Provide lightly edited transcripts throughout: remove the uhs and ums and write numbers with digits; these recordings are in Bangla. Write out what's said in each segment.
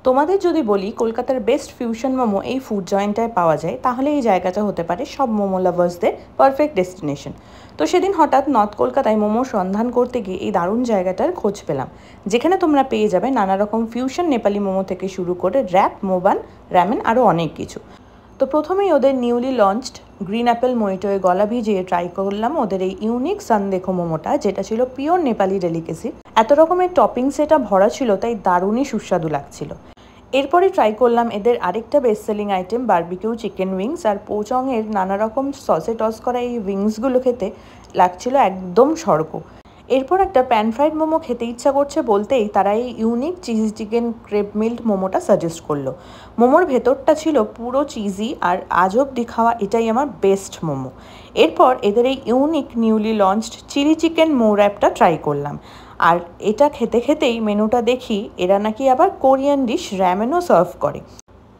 তোমাদের যদি বলি কলকাতার বেস্ট ফিউশন মোমো এই ফুড জয়েন্টটায় পাওয়া যায়, তাহলে এই জায়গাটা হতে পারে সব মোমো লাভার্সদের পারফেক্ট ডেস্টিনেশন। তো সেদিন হঠাৎ নর্থ কলকাতায় মোমোর সন্ধান করতে গিয়ে এই দারুণ জায়গাটার খোঁজ পেলাম, যেখানে তোমরা পেয়ে যাবে নানা রকম ফিউশন নেপালি মোমো থেকে শুরু করে র্যাপ, মোবান, র্যামেন আরও অনেক কিছু। তো প্রথমেই ওদের নিউলি লঞ্চড গ্রিন অ্যাপেল মইটোয় গলা ভিজিয়ে ট্রাই করলাম ওদের এই ইউনিক সানদেখো মোমোটা, যেটা ছিল পিওর নেপালি ডেলিকেসি। এত রকমের টপিংস এটা ভরা ছিল, তাই দারুণই সুস্বাদু লাগছিল। এরপরে ট্রাই করলাম এদের আরেকটা best selling item barbecue chicken wings, আর পোচংয়ের নানা রকম সসে টস করা এই উইংসগুলো খেতে লাগছিল একদম স্বর্গ। এরপর একটা প্যান ফ্রাইড মোমো খেতে ইচ্ছা করছে বলতেই তারা এই unique cheese chicken crepe mild মোমোটা সাজেস্ট করলো। মোমোর ভেতরটা ছিল পুরো চিজি, আর আজ অবধি খাওয়া এটাই আমার বেস্ট মোমো। এরপর এদের এই unique newly launched chilli chicken মো র্যাপটা ট্রাই করলাম। আর এটা খেতে খেতেই মেনুটা দেখি এরা নাকি আবার কোরিয়ান ডিশ র্যামেনও সার্ভ করে।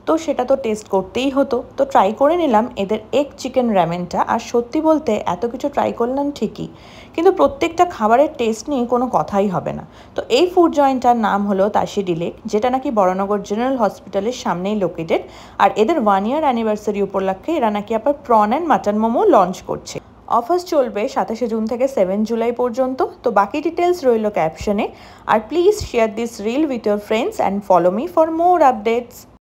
তো সেটা তো টেস্ট করতেই হতো, তো ট্রাই করে নিলাম এদের এগ চিকেন র্যামেনটা। আর সত্যি বলতে এত কিছু ট্রাই করলাম ঠিকই, কিন্তু প্রত্যেকটা খাবারের টেস্ট নিয়ে কোনো কথাই হবে না। তো এই ফুড জয়েন্টটার নাম হলো তাশি ডিলেক, যেটা নাকি বড়নগর জেনারেল হসপিটালের সামনেই লোকেটেড। আর এদের 1 ইয়ার অ্যানিভার্সারি উপলক্ষে এরা নাকি আবার prawn and mutton momo launch করছে। অফার চলবে 27শে জুন থেকে 7 জুলাই পর্যন্ত। তো বাকি ডিটেলস রইল ক্যাপশনে। আর please share this reel with your friends and follow me for more updates.